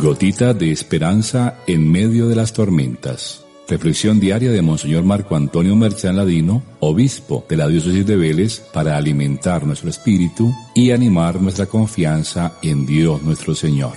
Gotita de esperanza en medio de las tormentas. Reflexión diaria de Monseñor Marco Antonio Merchán Ladino, obispo de la diócesis de Vélez, para alimentar nuestro espíritu y animar nuestra confianza en Dios nuestro Señor.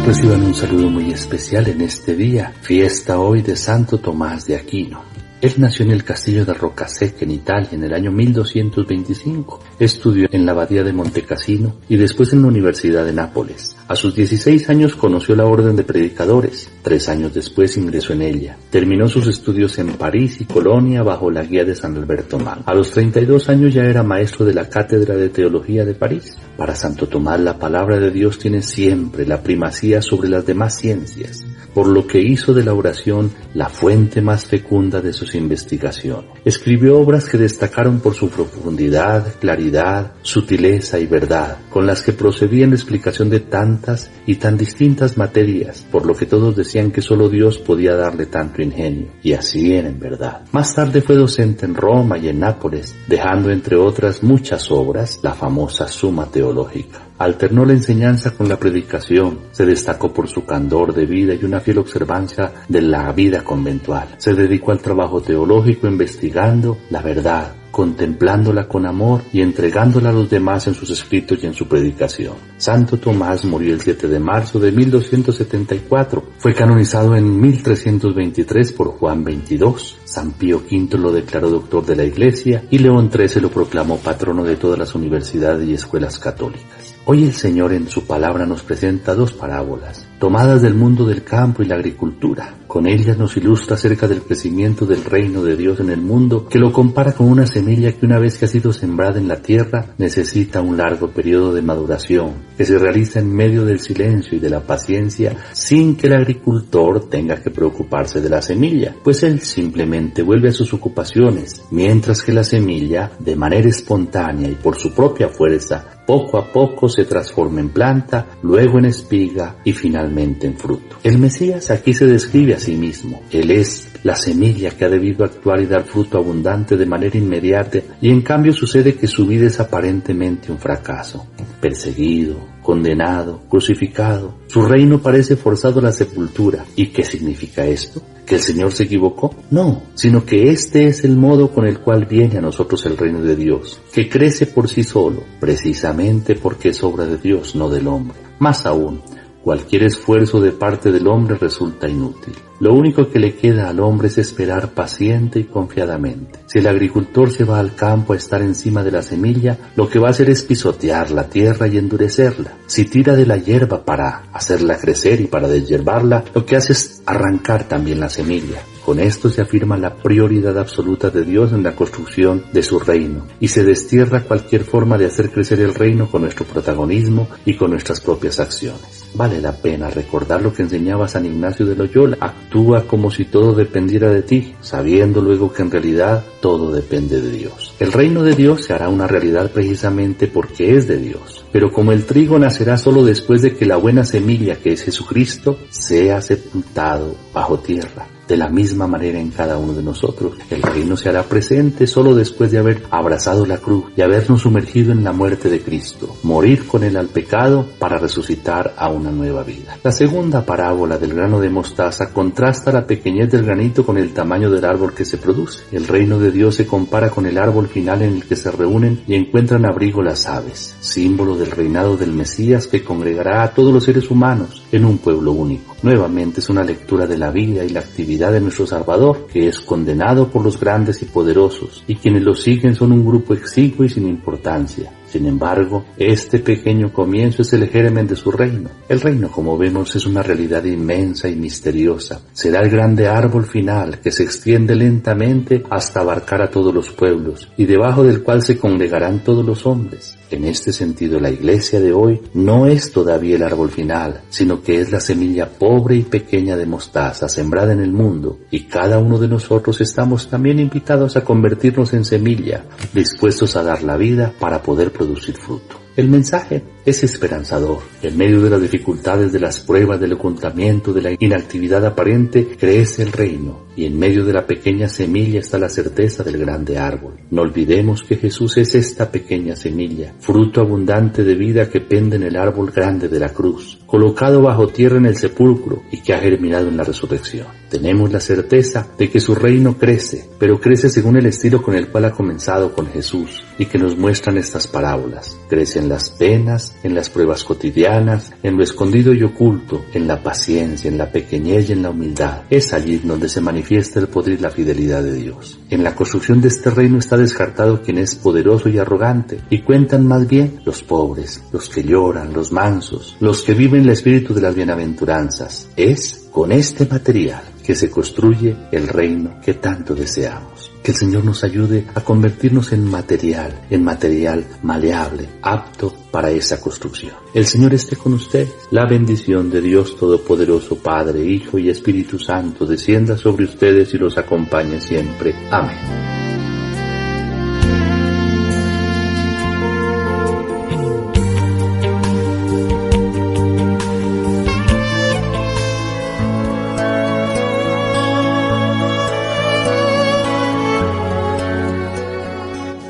Reciban un saludo muy especial en este día, fiesta hoy de Santo Tomás de Aquino. Él nació en el castillo de Roccasecca, en Italia, en el año 1225. Estudió en la abadía de Montecassino y después en la Universidad de Nápoles. A sus 16 años conoció la orden de predicadores. 3 años después ingresó en ella. Terminó sus estudios en París y Colonia bajo la guía de San Alberto Magno. A los 32 años ya era maestro de la Cátedra de Teología de París. Para Santo Tomás la palabra de Dios tiene siempre la primacía sobre las demás ciencias, por lo que hizo de la oración la fuente más fecunda de sus investigaciones. Escribió obras que destacaron por su profundidad, claridad, sutileza y verdad, con las que procedía en la explicación de tantas y tan distintas materias, por lo que todos decían que solo Dios podía darle tanto ingenio, y así era en verdad. Más tarde fue docente en Roma y en Nápoles, dejando entre otras muchas obras la famosa Suma Teológica. Alternó la enseñanza con la predicación, se destacó por su candor de vida y una fiel observancia de la vida conventual. Se dedicó al trabajo teológico investigando la verdad, contemplándola con amor y entregándola a los demás en sus escritos y en su predicación. Santo Tomás murió el 7 de marzo de 1274. Fue canonizado en 1323 por Juan XXII. San Pío V lo declaró doctor de la Iglesia y León XIII lo proclamó patrono de todas las universidades y escuelas católicas. Hoy el Señor en su palabra nos presenta 2 parábolas, tomadas del mundo del campo y la agricultura. Con ellas nos ilustra acerca del crecimiento del reino de Dios en el mundo, que lo compara con una semilla que una vez que ha sido sembrada en la tierra, necesita un largo periodo de maduración, que se realiza en medio del silencio y de la paciencia, sin que el agricultor tenga que preocuparse de la semilla, pues él simplemente vuelve a sus ocupaciones, mientras que la semilla, de manera espontánea y por su propia fuerza, poco a poco se transforma en planta, luego en espiga y finalmente en fruto. El Mesías aquí se describe a sí mismo. Él es la semilla que ha debido actuar y dar fruto abundante de manera inmediata, y en cambio sucede que su vida es aparentemente un fracaso. Perseguido, condenado, crucificado, su reino parece forzado a la sepultura. ¿Y qué significa esto? ¿Que el Señor se equivocó? No, sino que este es el modo con el cual viene a nosotros el reino de Dios, que crece por sí solo, precisamente porque es obra de Dios, no del hombre. Más aún, cualquier esfuerzo de parte del hombre resulta inútil. Lo único que le queda al hombre es esperar paciente y confiadamente. Si el agricultor se va al campo a estar encima de la semilla, lo que va a hacer es pisotear la tierra y endurecerla. Si tira de la hierba para hacerla crecer y para deshiervarla, lo que hace es arrancar también la semilla. Con esto se afirma la prioridad absoluta de Dios en la construcción de su reino, y se destierra cualquier forma de hacer crecer el reino con nuestro protagonismo y con nuestras propias acciones. Vale la pena recordar lo que enseñaba San Ignacio de Loyola: actúa como si todo dependiera de ti, sabiendo luego que en realidad todo depende de Dios. El reino de Dios se hará una realidad precisamente porque es de Dios. Pero como el trigo nacerá solo después de que la buena semilla, que es Jesucristo, sea sepultado bajo tierra, de la misma manera en cada uno de nosotros, el reino se hará presente solo después de haber abrazado la cruz y habernos sumergido en la muerte de Cristo, morir con él al pecado para resucitar a una nueva vida. La segunda parábola del grano de mostaza contrasta la pequeñez del granito con el tamaño del árbol que se produce. El reino de Dios se compara con el árbol final en el que se reúnen y encuentran abrigo las aves, símbolo del reinado del Mesías que congregará a todos los seres humanos en un pueblo único. Nuevamente es una lectura de la vida y la actividad de nuestro Salvador, que es condenado por los grandes y poderosos, y quienes lo siguen son un grupo exiguo y sin importancia. Sin embargo, este pequeño comienzo es el germen de su reino. El reino, como vemos, es una realidad inmensa y misteriosa. Será el grande árbol final que se extiende lentamente hasta abarcar a todos los pueblos, y debajo del cual se congregarán todos los hombres. En este sentido, la Iglesia de hoy no es todavía el árbol final, sino que es la semilla pobre y pequeña de mostaza sembrada en el mundo, y cada uno de nosotros estamos también invitados a convertirnos en semilla, dispuestos a dar la vida para poder producir fruto. El mensaje es esperanzador. En medio de las dificultades, de las pruebas, del ocultamiento, de la inactividad aparente, crece el reino. Y en medio de la pequeña semilla está la certeza del grande árbol. No olvidemos que Jesús es esta pequeña semilla, fruto abundante de vida que pende en el árbol grande de la cruz, colocado bajo tierra en el sepulcro y que ha germinado en la resurrección. Tenemos la certeza de que su reino crece, pero crece según el estilo con el cual ha comenzado con Jesús y que nos muestran estas parábolas. Crece en las penas, en las pruebas cotidianas, en lo escondido y oculto, en la paciencia, en la pequeñez y en la humildad. Es allí donde se manifiesta el poder y la fidelidad de Dios. En la construcción de este reino está descartado quien es poderoso y arrogante, y cuentan más bien los pobres, los que lloran, los mansos, los que viven el espíritu de las bienaventuranzas. Es con este material que se construye el reino que tanto deseamos. Que el Señor nos ayude a convertirnos en material maleable, apto para esa construcción. El Señor esté con ustedes. La bendición de Dios Todopoderoso, Padre, Hijo y Espíritu Santo, descienda sobre ustedes y los acompañe siempre. Amén.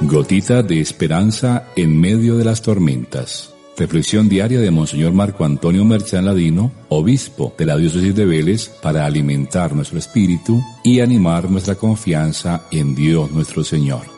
Gotita de esperanza en medio de las tormentas. Reflexión diaria de Monseñor Marco Antonio Merchán Ladino, obispo de la diócesis de Vélez, para alimentar nuestro espíritu y animar nuestra confianza en Dios nuestro Señor.